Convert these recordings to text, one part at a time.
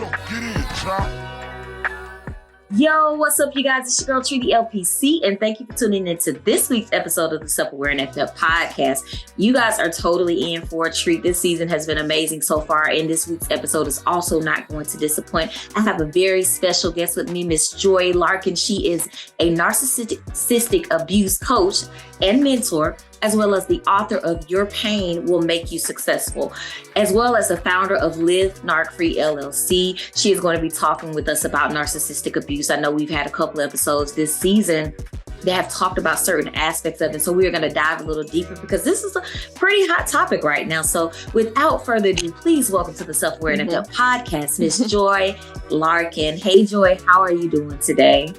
Get in, chop. Yo, what's up, you guys? It's your girl, Treaty LPC, and thank you for tuning in to this week's episode of the Self-Aware and FF podcast. You guys are totally in for a treat. This season has been amazing so far, and this week's episode is also not going to disappoint. I have a very special guest with me, Miss Joy Larkin. She is a narcissistic abuse coach and mentor, as well as the author of Your Pain Will Make You Successful, as well as the founder of Live Narc Free LLC. She is going to be talking with us about narcissistic abuse. I know we've had a couple episodes this season that have talked about certain aspects of it. So we're going to dive a little deeper because this is a pretty hot topic right now. So without further ado, please welcome to the Self-Aware and FF podcast, Miss Joy Larkin. Hey, Joy, how are you doing today?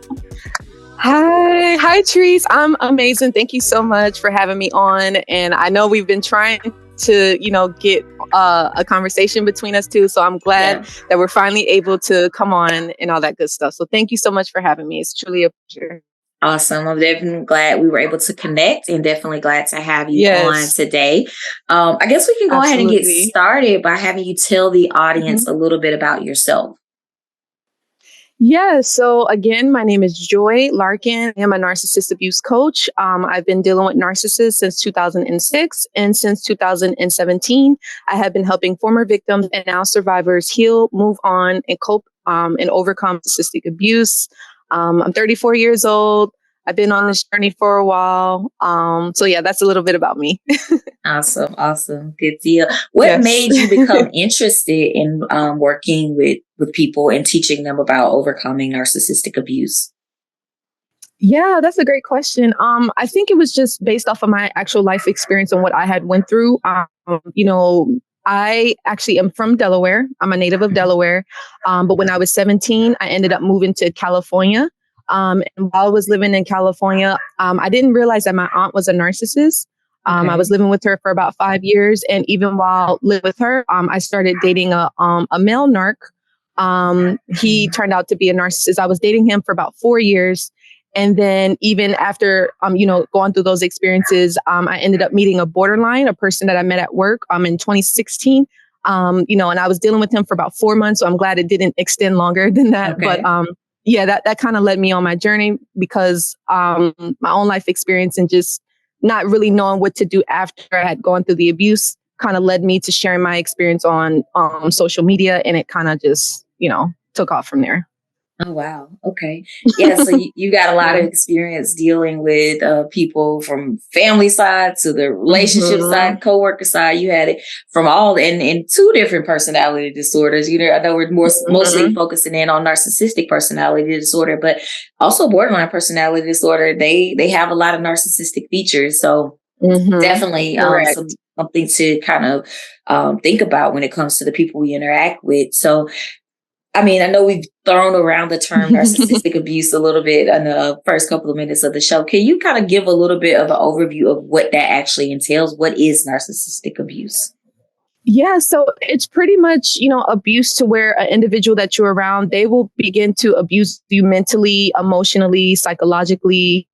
Hi, Trees. I'm amazing. Thank you so much for having me on. And I know we've been trying to, get a conversation between us two. So I'm glad that we're finally able to come on and all that good stuff. So thank you so much for having me. It's truly a pleasure. Awesome. I'm definitely glad we were able to connect and definitely glad to have you on today. I guess we can go ahead and get started by having you tell the audience a little bit about yourself. Yeah. So again, my name is Joy Larkin. I am a narcissist abuse coach. I've been dealing with narcissists since 2006. And since 2017, I have been helping former victims and now survivors heal, move on, and cope and overcome narcissistic abuse. I'm 34 years old. I've been on this journey for a while. So yeah, that's a little bit about me. Awesome. Good deal. What made you become interested in working with people and teaching them about overcoming narcissistic abuse? Yeah, that's a great question. I think it was just based off of my actual life experience and what I had went through. I actually am from Delaware. I'm a native of Delaware. But when I was 17, I ended up moving to California. And while I was living in California, I didn't realize that my aunt was a narcissist. I was living with her for about 5 years. And even while living with her, I started dating a male narc. He turned out to be a narcissist. I was dating him for about 4 years. And then even after, going through those experiences, I ended up meeting a borderline, a person that I met at work in 2016. And I was dealing with him for about 4 months. So I'm glad it didn't extend longer than that. Okay. But that kind of led me on my journey because my own life experience and just not really knowing what to do after I had gone through the abuse kind of led me to sharing my experience on social media. And it kind of just, took off from there. Oh, wow. Okay. Yeah. So you got a lot of experience dealing with people from family side to the relationship side, coworker side. You had it from all in two different personality disorders. I know we're mostly focusing in on narcissistic personality disorder, but also borderline personality disorder. They have a lot of narcissistic features. So definitely something to kind of think about when it comes to the people we interact with. So I know we've thrown around the term narcissistic abuse a little bit in the first couple of minutes of the show. Can you kind of give a little bit of an overview of what that actually entails? What is narcissistic abuse? Yeah, so it's pretty much, abuse to where an individual that you're around, they will begin to abuse you mentally, emotionally, psychologically.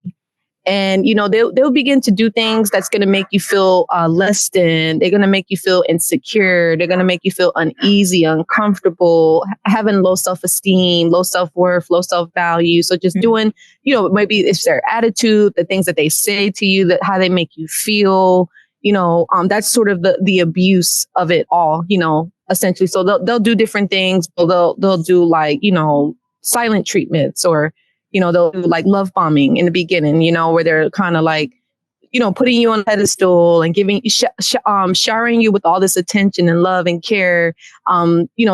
And, they'll begin to do things that's going to make you feel less than. They're going to make you feel insecure. They're going to make you feel uneasy, uncomfortable, having low self-esteem, low self-worth, low self-value. So just doing, maybe it's their attitude, the things that they say to you, that how they make you feel, that's sort of the abuse of it all, essentially. So they'll do different things. They'll do like, silent treatments or they'll do like love bombing in the beginning, where they're kind of like, putting you on a pedestal and giving, showering you with all this attention and love and care,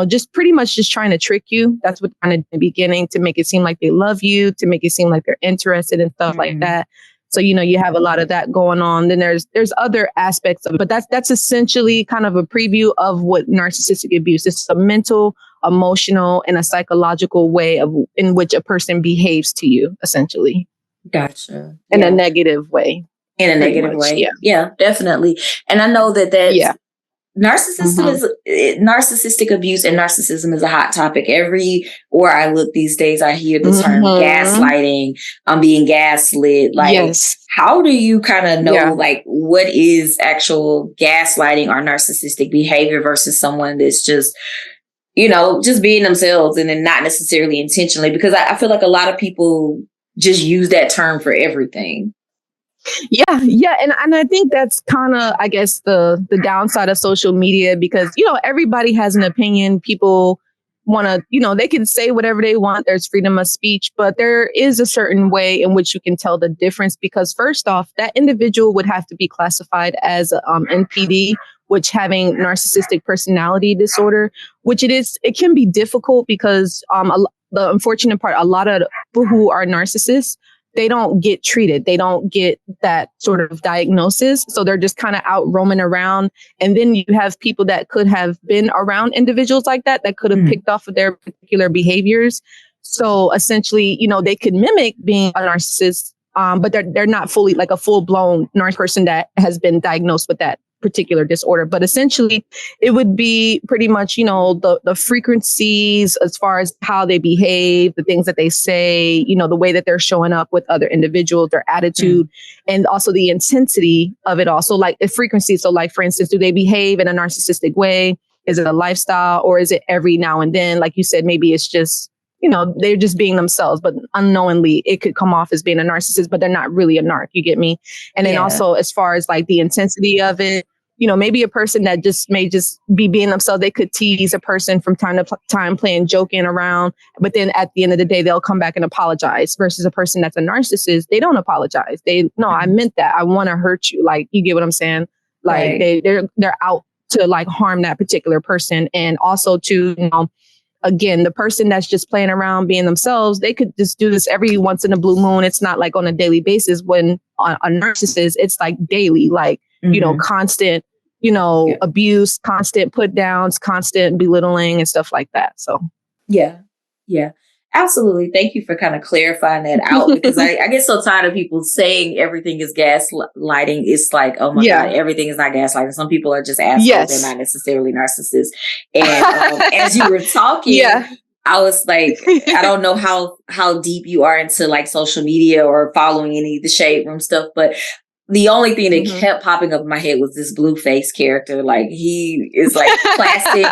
just pretty much just trying to trick you. That's what kind of in the beginning to make it seem like they love you, to make it seem like they're interested and stuff like that. So, you have a lot of that going on. Then there's other aspects of it, but that's essentially kind of a preview of what narcissistic abuse is. It's a mental, emotional, and a psychological way in which a person behaves to you, essentially. Gotcha. In a negative way. In a negative way. Yeah, definitely. And I know that narcissistic abuse and narcissism is a hot topic. Everywhere I look these days, I hear the term gaslighting. I'm being gaslit. Like, how do you kind of know, like, what is actual gaslighting or narcissistic behavior versus someone that's just just being themselves and then not necessarily intentionally, because I feel like a lot of people just use that term for everything. Yeah. And I think that's kind of, I guess, the downside of social media, because, everybody has an opinion. People want to, they can say whatever they want. There's freedom of speech, but there is a certain way in which you can tell the difference, because first off, that individual would have to be classified as NPD, which having narcissistic personality disorder, which it can be difficult because the unfortunate part, a lot of people who are narcissists, they don't get treated. They don't get that sort of diagnosis. So they're just kind of out roaming around. And then you have people that could have been around individuals like that could have picked off of their particular behaviors. So essentially, they could mimic being a narcissist, but they're not fully like a full blown narcissist person that has been diagnosed with that particular disorder. But essentially, it would be pretty much, the frequencies as far as how they behave, the things that they say, the way that they're showing up with other individuals, their attitude, and also the intensity of it all. So like the frequency. So like, for instance, do they behave in a narcissistic way? Is it a lifestyle, or is it every now and then? Like you said, maybe it's just, they're just being themselves, but unknowingly it could come off as being a narcissist, but they're not really a narc. You get me? And then also as far as like the intensity of it, maybe a person that may just be being themselves, they could tease a person from time to time, playing, joking around. But then at the end of the day, they'll come back and apologize, versus a person that's a narcissist. They don't apologize. I meant that. I want to hurt you. Like, you get what I'm saying? Like they're out to like harm that particular person. And also to, again, the person that's just playing around being themselves, they could just do this every once in a blue moon. It's not like on a daily basis. When a narcissist, it's like daily, like, constant, abuse, constant put downs, constant belittling and stuff like that. So, yeah, absolutely. Thank you for kind of clarifying that out, because I get so tired of people saying everything is gaslighting. It's like, oh my God, everything is not gaslighting. Some people are just assholes. They're not necessarily narcissists. And as you were talking, I was like, I don't know how deep you are into like social media or following any of the Shade Room stuff, but the only thing that kept popping up in my head was this Blueface character. Like, he is like classic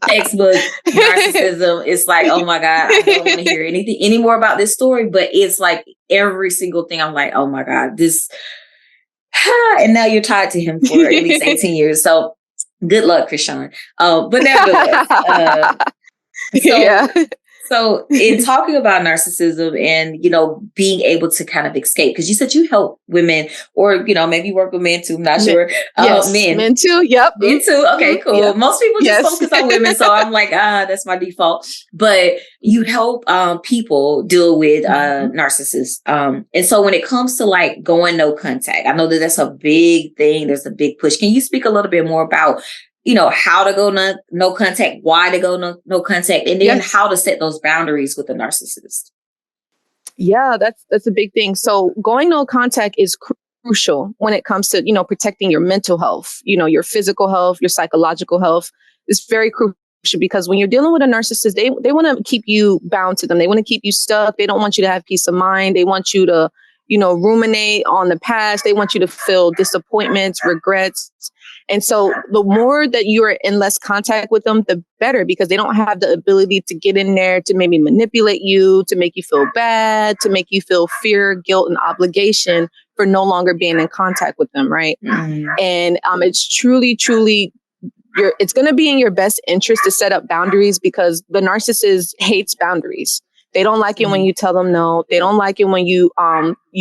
textbook narcissism. It's like, oh my God, I don't want to hear anything any more about this story. But it's like every single thing, I'm like, oh my God, this. And now you're tied to him for at least 18 years. So good luck, Krishan. But nevertheless, So in talking about narcissism and, being able to kind of escape, because you said you help women, or, maybe you work with men too. I'm not sure. Men too. Yep. Men too. Okay, cool. Yep. Most people just focus on women. So I'm like, that's my default. But you help people deal with narcissists. And so when it comes to like going no contact, I know that that's a big thing. There's a big push. Can you speak a little bit more about how to go no contact, why to go no contact, and then how to set those boundaries with a narcissist? Yeah, that's a big thing. So going no contact is crucial when it comes to, protecting your mental health, your physical health, your psychological health. It's very crucial, because when you're dealing with a narcissist, they want to keep you bound to them. They want to keep you stuck. They don't want you to have peace of mind. They want you to, ruminate on the past. They want you to feel disappointments, regrets. And so the more that you're in less contact with them, the better, because they don't have the ability to get in there to maybe manipulate you, to make you feel bad, to make you feel fear, guilt, and obligation for no longer being in contact with them. Right. And it's truly, it's going to be in your best interest to set up boundaries, because the narcissist hates boundaries. They don't like it when you tell them no. They don't like it when you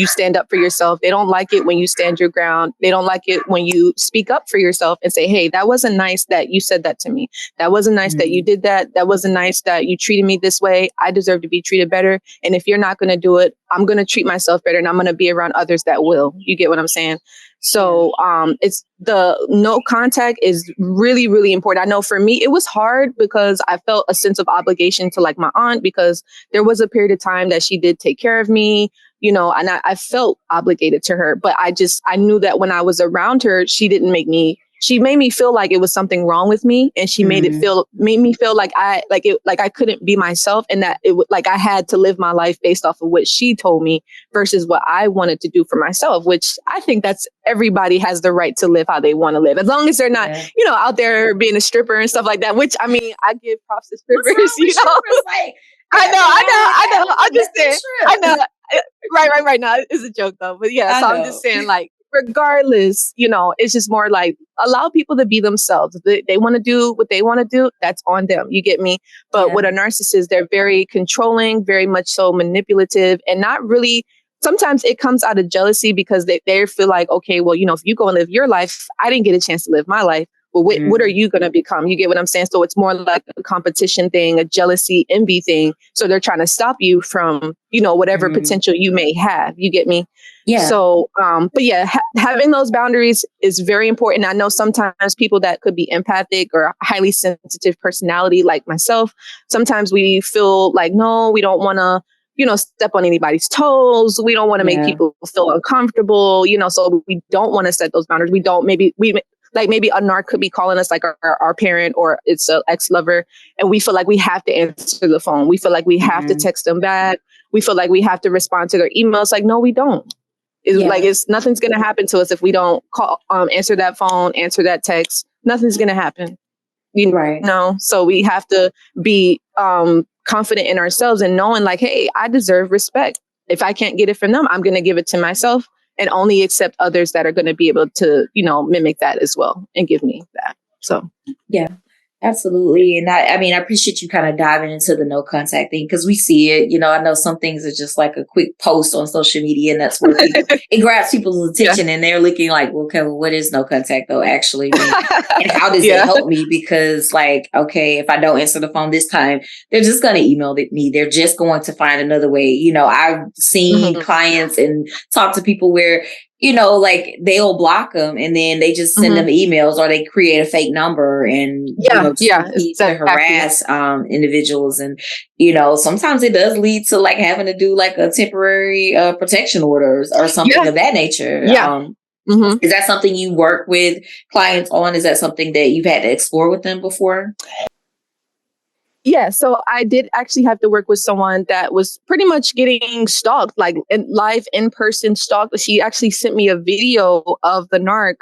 stand up for yourself. They don't like it when you stand your ground. They don't like it when you speak up for yourself and say, hey, that wasn't nice that you said that to me. That wasn't nice that you did that. That wasn't nice that you treated me this way. I deserve to be treated better. And if you're not going to do it, I'm going to treat myself better, and I'm going to be around others that will. You get what I'm saying? So it's the no contact is really, really important. I know for me, it was hard because I felt a sense of obligation to like my aunt, because there was a period of time that she did take care of me, and I felt obligated to her. But I knew that when I was around her, she didn't make me she made me feel like it was something wrong with me, and she made me feel like I couldn't be myself, and that like I had to live my life based off of what she told me versus what I wanted to do for myself, which I think that's everybody has the right to live how they want to live, as long as they're not, out there being a stripper and stuff like that, which I mean, I give props to strippers, Like, I know. I'm just saying. I know. Right. No, it's a joke though. But yeah, so I'm just saying, like, regardless, it's just more like allow people to be themselves. If they want to do what they want to do, that's on them. You get me? But with a narcissist, they're very controlling, very much so manipulative, and not really. Sometimes it comes out of jealousy because they feel like, okay, well, if you go and live your life, I didn't get a chance to live my life. Well, what are you going to become? You get what I'm saying? So it's more like a competition thing, a jealousy, envy thing. So they're trying to stop you from, whatever potential you may have. You get me? Yeah. So, but yeah, having those boundaries is very important. I know sometimes people that could be empathic or highly sensitive personality like myself, sometimes we feel like, no, we don't want to, step on anybody's toes. We don't want to make people feel uncomfortable, so we don't want to set those boundaries. We don't, maybe a narc could be calling us like our parent, or it's an ex-lover, and we feel like we have to answer the phone. We feel like we have to text them back. We feel like we have to respond to their emails. Like, no, we don't. It's nothing's going to happen to us if we don't call, answer that phone, answer that text. Nothing's going to happen. So we have to be confident in ourselves and knowing like, hey, I deserve respect. If I can't get it from them, I'm going to give it to myself, and only accept others that are going to be able to, mimic that as well and give me that. So, yeah, absolutely. And I appreciate you kind of diving into the no contact thing, because we see it. I know some things are just like a quick post on social media, and that's where it grabs people's attention, and they're looking like, well, okay, well, what is no contact though actually mean? And how does it help me? Because like, okay, if I don't answer the phone this time, they're just going to email me. They're just going to find another way. I've seen clients and talked to people where, like they'll block them and then they just send them emails, or they create a fake number and to harass individuals. And sometimes it does lead to like having to do like a temporary protection orders or something of that nature. Is that something you work with clients on? Is that something that you've had to explore with them before? Yeah, so I did actually have to work with someone that was pretty much getting stalked, like live in-person stalked. She actually sent me a video of the narc.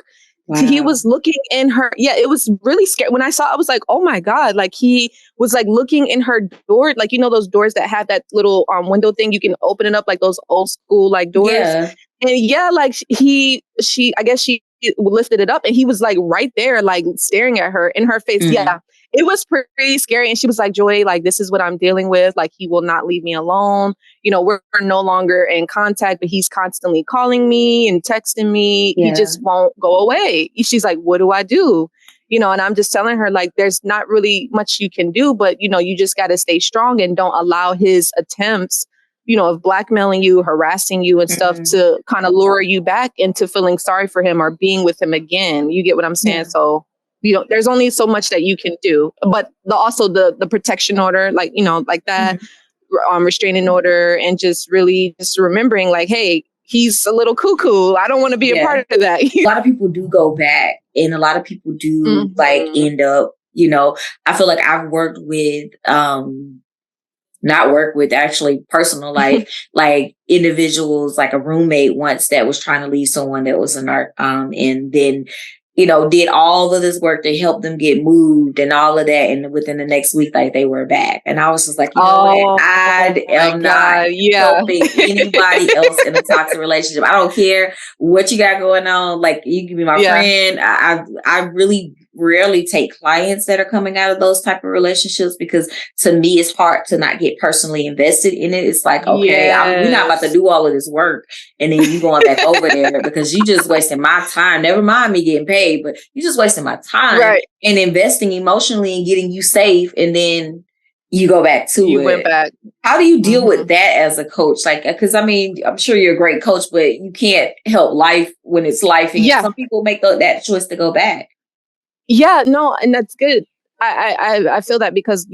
Wow. He was looking in her. Yeah, it was really scary. When I saw, I was like, oh my God, like he was like looking in her door. Like, those doors that have that little window thing, you can open it up like those old school like doors. Yeah. And like I guess she lifted it up, and he was like right there, like staring at her in her face. Yeah. It was pretty scary. And she was like, Joy, like, this is what I'm dealing with. Like, he will not leave me alone. We're no longer in contact, but he's constantly calling me and texting me. Yeah. He just won't go away. She's like, what do I do? And I'm just telling her, like, there's not really much you can do, but, you just got to stay strong and don't allow his attempts, of blackmailing you, harassing you and stuff to kind of lure you back into feeling sorry for him or being with him again. You get what I'm saying? Yeah. So, there's only so much that you can do, but also the protection order, like, like that, restraining order, and just really just remembering like, hey, he's a little cuckoo. I don't want to be a part of that. A lot of people do go back, and a lot of people do like end up, I feel like I've worked with, not work with, actually personal life, like individuals, like a roommate once that was trying to leave someone that was a narc, and then did all of this work to help them get moved and all of that. And within the next week, like they were back. And I was just like, what? I am not helping anybody else in a toxic relationship. I don't care what you got going on. Like, you can be my friend. I really rarely take clients that are coming out of those type of relationships, because to me, it's hard to not get personally invested in it. It's like, okay, we're not about to do all of this work, and then you going back over there because you just wasting my time. Never mind me getting paid, but you just wasting my time and investing emotionally and getting you safe, and then you go back to it. You went back. How do you deal with that as a coach? Like, because I'm sure you're a great coach, but you can't help life when it's life, and some people make that choice to go back. Yeah, no, and that's good. I feel that because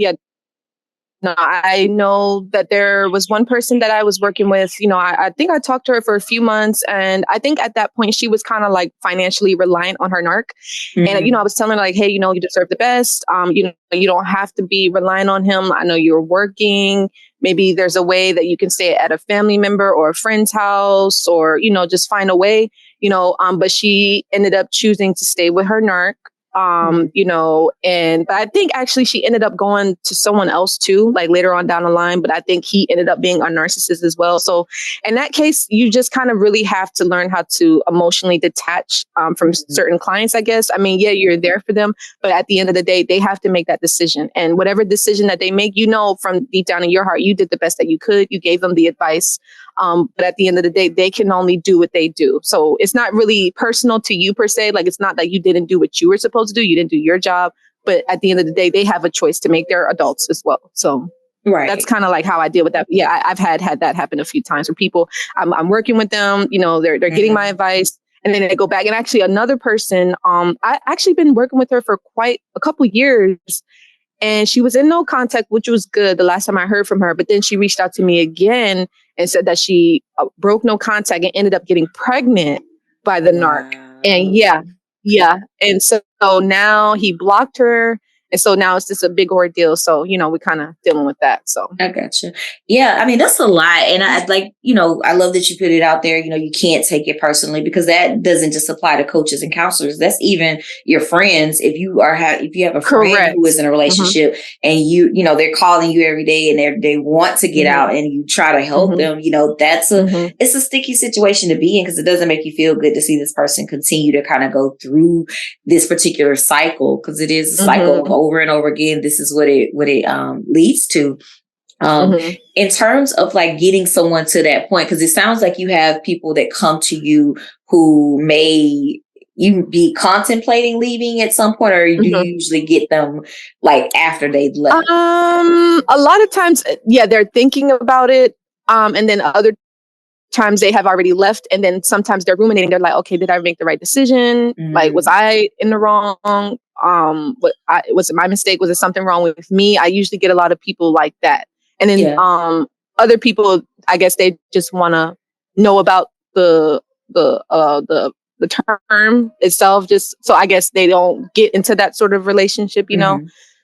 I know that there was one person that I was working with, I think I talked to her for a few months. And I think at that point, she was kind of like financially reliant on her narc. And, I was telling her like, hey, you deserve the best. You don't have to be relying on him. I know you're working. Maybe there's a way that you can stay at a family member or a friend's house or, just find a way, but she ended up choosing to stay with her narc. But I think actually she ended up going to someone else too, like later on down the line, but I think he ended up being a narcissist as well. So in that case, you just kind of really have to learn how to emotionally detach from certain clients, I guess. I mean, yeah, you're there for them, but at the end of the day, they have to make that decision. And whatever decision that they make, from deep down in your heart, you did the best that you could. You gave them the advice. But at the end of the day, they can only do what they do. So it's not really personal to you per se. Like, it's not that you didn't do what you were supposed to do. You didn't do your job. But at the end of the day, they have a choice to make. They're adults as well. So that's kind of like how I deal with that. Yeah, I've had that happen a few times where people, I'm working with them, they're getting my advice. And then they go back. And actually another person, I actually been working with her for quite a couple years. And she was in no contact, which was good the last time I heard from her. But then she reached out to me again and said that she broke no contact and ended up getting pregnant by the narc. And yeah. And so now he blocked her. And so now it's just a big ordeal. So, we kind of dealing with that. So I gotcha. Yeah. I mean, that's a lot. And I I love that you put it out there. You can't take it personally because that doesn't just apply to coaches and counselors. That's even your friends. If you have a friend who is in a relationship and they're calling you every day and they want to get out and you try to help them, that's it's a sticky situation to be in because it doesn't make you feel good to see this person continue to kind of go through this particular cycle because it is a cycle of over and over again. This is what it leads to. In terms of like getting someone to that point, because it sounds like you have people that come to you who may you be contemplating leaving at some point, or do you usually get them like after they left? A lot of times, they're thinking about it. And then other times they have already left. And then sometimes they're ruminating. They're like, okay, did I make the right decision? Like, was I in the wrong? Was it my mistake? Was it something wrong with me? I usually get a lot of people like that. And then other people, I guess they just want to know about the term itself, just so I guess they don't get into that sort of relationship,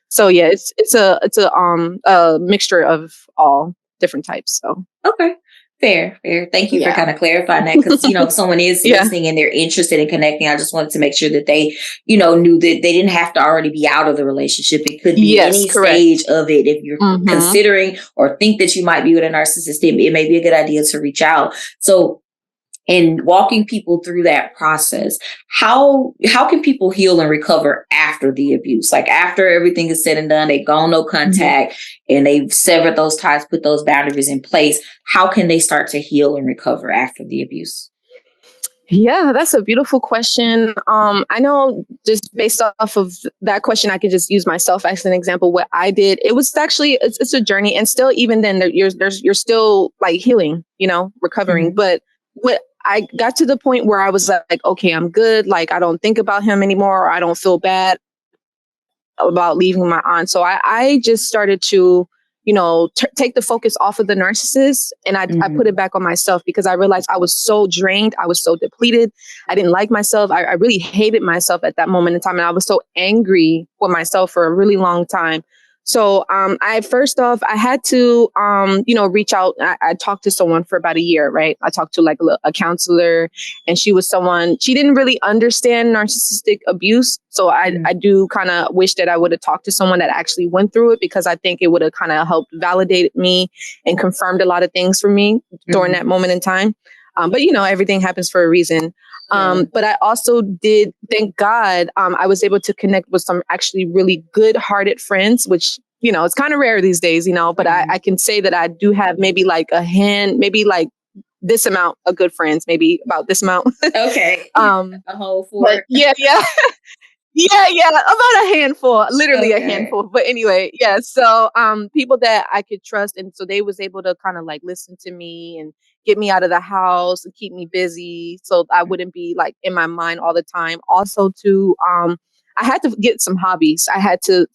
So yeah, it's a mixture of all different types. So okay. Fair. Thank you for kind of clarifying that because, if someone is listening and they're interested in connecting, I just wanted to make sure that they, knew that they didn't have to already be out of the relationship. It could be any stage of it. If you're considering or think that you might be with a narcissist, it may be a good idea to reach out. So in walking people through that process, how can people heal and recover after the abuse? Like after everything is said and done, they've gone no contact and they've severed those ties, put those boundaries in place. How can they start to heal and recover after the abuse? Yeah, that's a beautiful question. I know just based off of that question, I could just use myself as an example. What I did, it was actually, it's a journey. And still, even then you're still like healing, recovering. But what I got to the point where I was like, okay, I'm good. Like, I don't think about him anymore. Or I don't feel bad about leaving my aunt. So I just started to, take the focus off of the narcissist. And I put it back on myself because I realized I was so drained. I was so depleted. I didn't like myself. I really hated myself at that moment in time. And I was so angry with myself for a really long time. So I had to, reach out. I talked to someone for about a year, right? I talked to like a counselor, and she was someone, she didn't really understand narcissistic abuse. So I do kind of wish that I would have talked to someone that actually went through it, because I think it would have kind of helped validate me and confirmed a lot of things for me during that moment in time. But everything happens for a reason. But I also did, thank God, I was able to connect with some actually really good-hearted friends, which, it's kind of rare these days, but I can say that I do have maybe like maybe like this amount of good friends, maybe about this amount. Okay. A whole four. Yeah. Yeah, about a handful, literally a handful. But anyway, yeah. So people that I could trust. And so they was able to kind of like listen to me and get me out of the house and keep me busy so I wouldn't be like in my mind all the time. Also to I had to get some hobbies. I had to,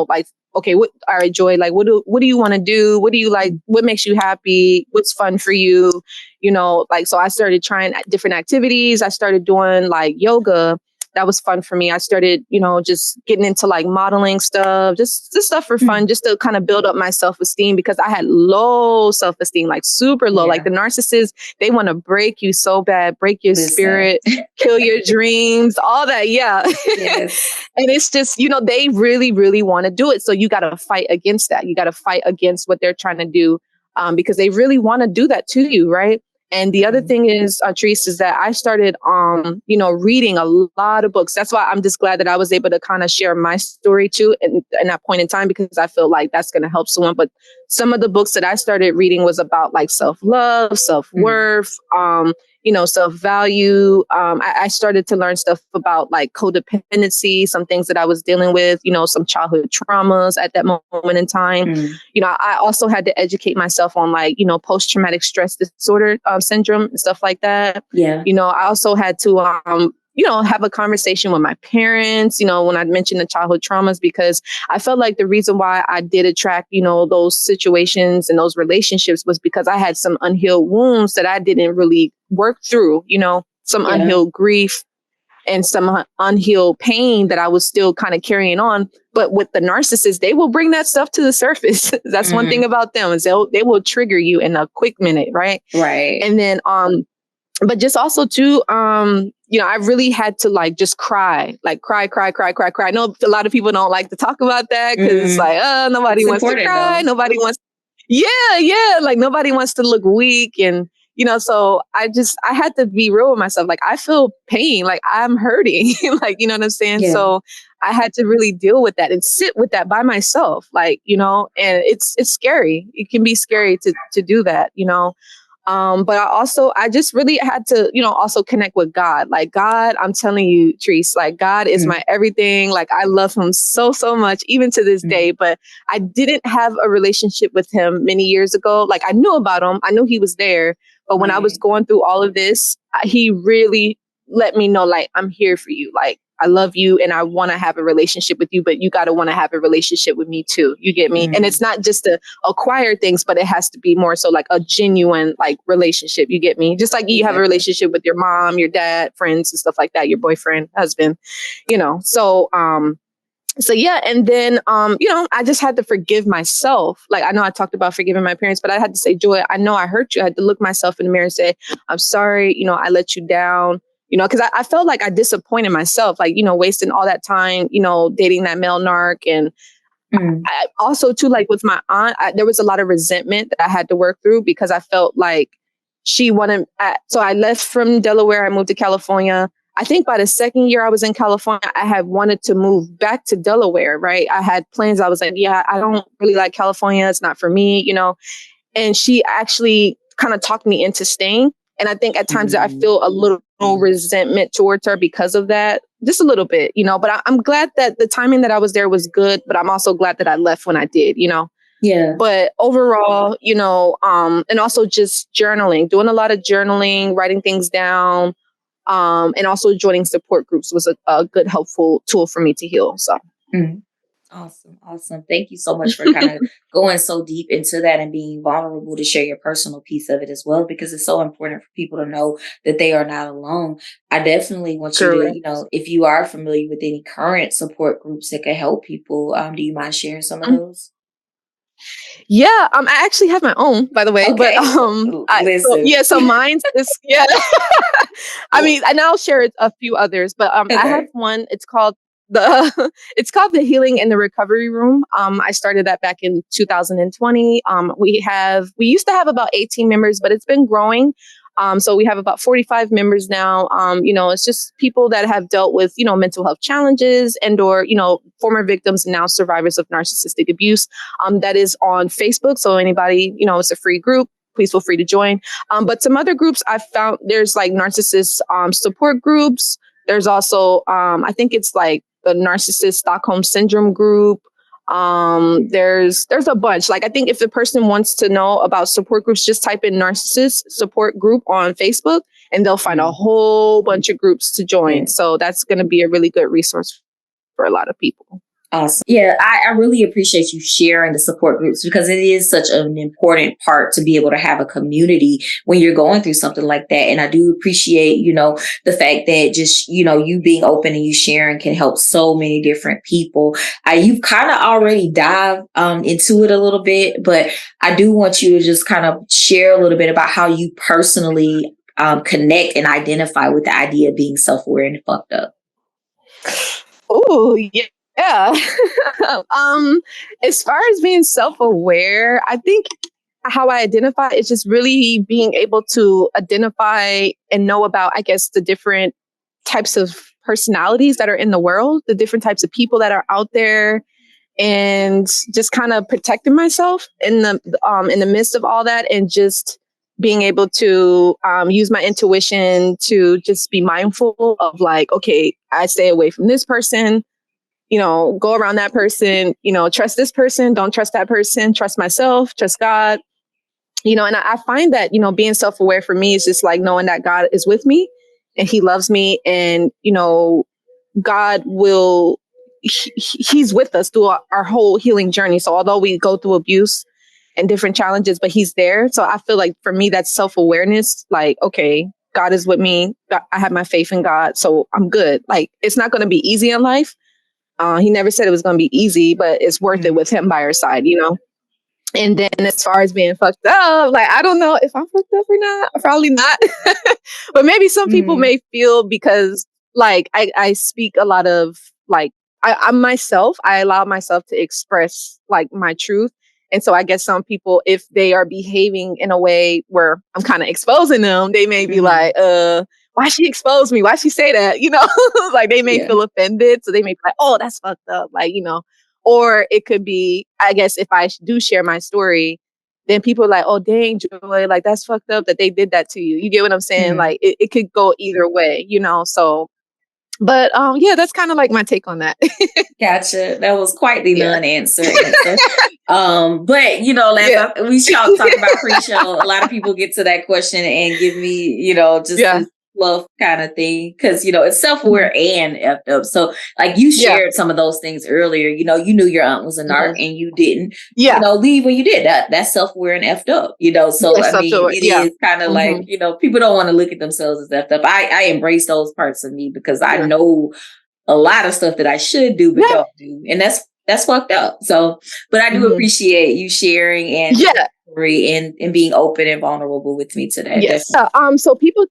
like okay, all right, Joy, like, what do you want to do? What do you like? What makes you happy? What's fun for you? Like, so I started trying different activities. I started doing like yoga. That was fun for me. I started, just getting into like modeling stuff, just stuff for fun, just to kind of build up my self-esteem, because I had low self-esteem, like super low. Like the narcissists, they want to break you so bad, break your spirit, kill your dreams, all that. Yeah. Yes. And it's just, they really, really want to do it. So you got to fight against that. You got to fight against what they're trying to do, because they really want to do that to you. Right. And the other thing is, Trice, is that I started, reading a lot of books. That's why I'm just glad that I was able to kind of share my story too in that point in time, because I feel like that's going to help someone. But some of the books that I started reading was about like self-love, self-worth, self-value. I started to learn stuff about like codependency, some things that I was dealing with, some childhood traumas at that moment in time. I also had to educate myself on like, post-traumatic stress disorder syndrome and stuff like that. Yeah. I also had to, have a conversation with my parents, when I mentioned the childhood traumas, because I felt like the reason why I did attract, those situations and those relationships was because I had some unhealed wounds that I didn't really work through, some unhealed grief and some unhealed pain that I was still kind of carrying on. But with the narcissist, they will bring that stuff to the surface. That's one thing about them, is they will trigger you in a quick minute. Right. Right. And then, but just also too, I really had to like just cry. I know a lot of people don't like to talk about that because it's like, nobody wants to cry. Though. Nobody wants. Yeah. Like nobody wants to look weak. And, so I had to be real with myself. Like I feel pain, like I'm hurting, like, you know what I'm saying? Yeah. So I had to really deal with that and sit with that by myself, like, and it's scary. It can be scary to do that, but I just really had to, also connect with God. Like God, I'm telling you, Trice, like God is my everything. Like I love him so, so much, even to this day. But I didn't have a relationship with him many years ago. Like I knew about him. I knew he was there. But when I was going through all of this, he really let me know, like, I'm here for you. Like, I love you and I want to have a relationship with you, but you got to want to have a relationship with me too. You get me? And it's not just to acquire things, but it has to be more so like a genuine like relationship. You get me? Just like you have a relationship with your mom, your dad, friends and stuff like that, your boyfriend, husband, So yeah. And then, I just had to forgive myself. Like, I know I talked about forgiving my parents, but I had to say, Joy, I know I hurt you. I had to look myself in the mirror and say, I'm sorry. I let you down, because I felt like I disappointed myself, like, wasting all that time, dating that male narc. And I also too, like with my aunt, there was a lot of resentment that I had to work through because I felt like she wanted, so I left from Delaware. I moved to California. I think by the second year I was in California, I had wanted to move back to Delaware, right? I had plans. I was like, yeah, I don't really like California. It's not for me, and she actually kind of talked me into staying. And I think at times I feel a little resentment towards her because of that, just a little bit, but I'm glad that the timing that I was there was good, but I'm also glad that I left when I did, Yeah. But overall, and also just journaling, doing a lot of journaling, writing things down, and also joining support groups was a good, helpful tool for me to heal. So. Awesome. Thank you so much for kind of going so deep into that and being vulnerable to share your personal piece of it as well, because it's so important for people to know that they are not alone. I definitely want you to, if you are familiar with any current support groups that can help people, do you mind sharing some of those? Yeah, I actually have my own, by the way, okay. But so mine's is I mean, and I'll share a few others, but I have one. It's called the Healing and the Recovery Room. I started that back in 2020. We used to have about 18 members, but it's been growing. So we have about 45 members now. It's just people that have dealt with, mental health challenges and or, former victims and now survivors of narcissistic abuse. That is on Facebook. So anybody, it's a free group. Please feel free to join. But some other groups I've found, there's like narcissist support groups. There's also, I think it's like the Narcissist Stockholm Syndrome group. There's a bunch. Like, I think if the person wants to know about support groups, just type in narcissist support group on Facebook and they'll find a whole bunch of groups to join. So that's going to be a really good resource for a lot of people. Awesome. Yeah, I really appreciate you sharing the support groups, because it is such an important part to be able to have a community when you're going through something like that. And I do appreciate, the fact that just, you being open and you sharing can help so many different people. You've kind of already dived into it a little bit, but I do want you to just kind of share a little bit about how you personally connect and identify with the idea of being self-aware and fucked up. Oh, yeah. Yeah. As far as being self-aware, I think how I identify is just really being able to identify and know about, I guess, the different types of personalities that are in the world, the different types of people that are out there, and just kind of protecting myself in the midst of all that, and just being able to use my intuition to just be mindful of, like, okay, I stay away from this person, go around that person, trust this person, don't trust that person, trust myself, trust God, and I find that, being self-aware for me is just like knowing that God is with me and he loves me, and, God will, he's with us through our whole healing journey. So although we go through abuse and different challenges, but he's there. So I feel like for me, that's self-awareness. Like, okay, God is with me. I have my faith in God. So I'm good. Like, it's not going to be easy in life. He never said it was going to be easy, but it's worth it with him by our side, And then as far as being fucked up, like, I don't know if I'm fucked up or not. Probably not. But maybe some people may feel, because like I speak a lot of, like, I'm myself. I allow myself to express like my truth. And so I guess some people, if they are behaving in a way where I'm kind of exposing them, they may be like, why she expose me? Why she say that? Like, they may feel offended. So they may be like, oh, that's fucked up. Like, or it could be, I guess, if I do share my story, then people are like, oh, dang, Joy, like, that's fucked up that they did that to you. You get what I'm saying? Like, it could go either way, So, but yeah, that's kind of like my take on that. Gotcha. That was quite the non-answer answer. But we talk about pre-show. A lot of people get to that question and give me, just this fluff kind of thing, because it's self-aware and effed up. So like you shared some of those things earlier. You knew your aunt was a narc and you didn't, leave when you did that. That's self-aware and effed up. So I mean, it is kind of like people don't want to look at themselves as effed up. I embrace those parts of me, because I know a lot of stuff that I should do but don't do, and that's fucked up. So, but I do appreciate you sharing and and being open and vulnerable with me today. Yes. So people.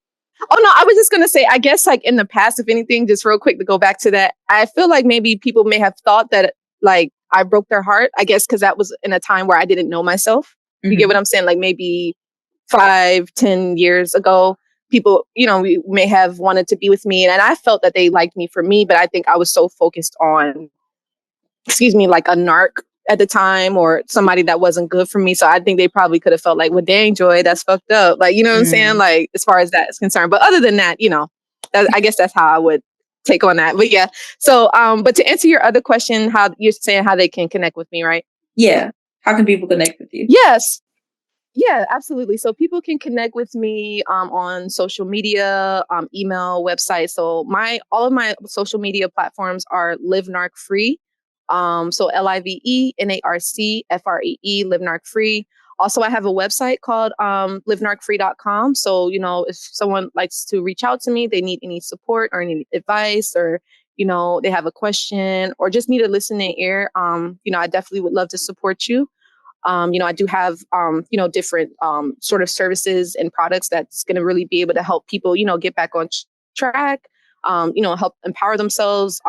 Oh no, I was just gonna say, I guess, like, in the past, if anything, just real quick to go back to that, I feel like maybe people may have thought that, like, I broke their heart. I guess because that was in a time where I didn't know myself. You get what I'm saying? Like, maybe 5-10 years ago, people, we may have wanted to be with me, and I felt that they liked me for me, but I think I was so focused on, like a narc at the time, or somebody that wasn't good for me. So I think they probably could have felt like, well, dang, Joy, that's fucked up. Like, you know what I'm saying? Like, as far as that is concerned. But other than that, I guess that's how I would take on that. But yeah. So, but to answer your other question, how you're saying how they can connect with me, right? Yeah. How can people connect with you? Yes. Yeah, absolutely. So people can connect with me on social media, email, website. So all of my social media platforms are Live Narc Free. So LIVENARCFREE, Live Narc Free. Also, I have a website called livenarcfree.com. So, if someone likes to reach out to me, they need any support or any advice, or, they have a question or just need a listening ear, I definitely would love to support you. I do have, different sort of services and products that's going to really be able to help people, get back on track, help empower themselves,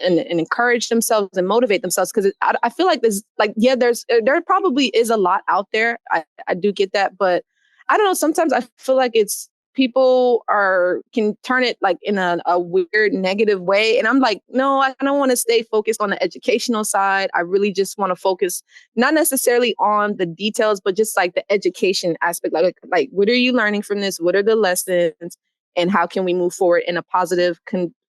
and encourage themselves and motivate themselves. Because I feel like there probably is a lot out there. I do get that, but I don't know. Sometimes I feel like people can turn it like in a weird negative way. And I'm like, no, I don't want to stay focused on the educational side. I really just want to focus not necessarily on the details, but just like the education aspect. Like what are you learning from this? What are the lessons? And how can we move forward in a positive,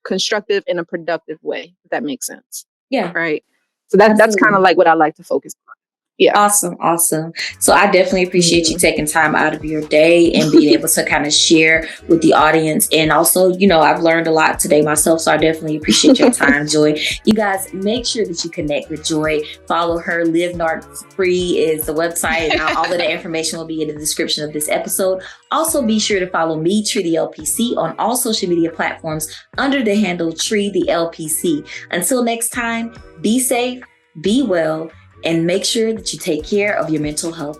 constructive, and a productive way? If that makes sense. Yeah. Right. So that's kind of like what I like to focus on. Yeah. Awesome. So I definitely appreciate you taking time out of your day and being able to kind of share with the audience. And also, I've learned a lot today myself. So I definitely appreciate your time, Joy. You guys, make sure that you connect with Joy. Follow her. Live Narc Free is the website. And all of the information will be in the description of this episode. Also, be sure to follow me, Tree the LPC, on all social media platforms under the handle Tree the LPC. Until next time, be safe, be well, and make sure that you take care of your mental health.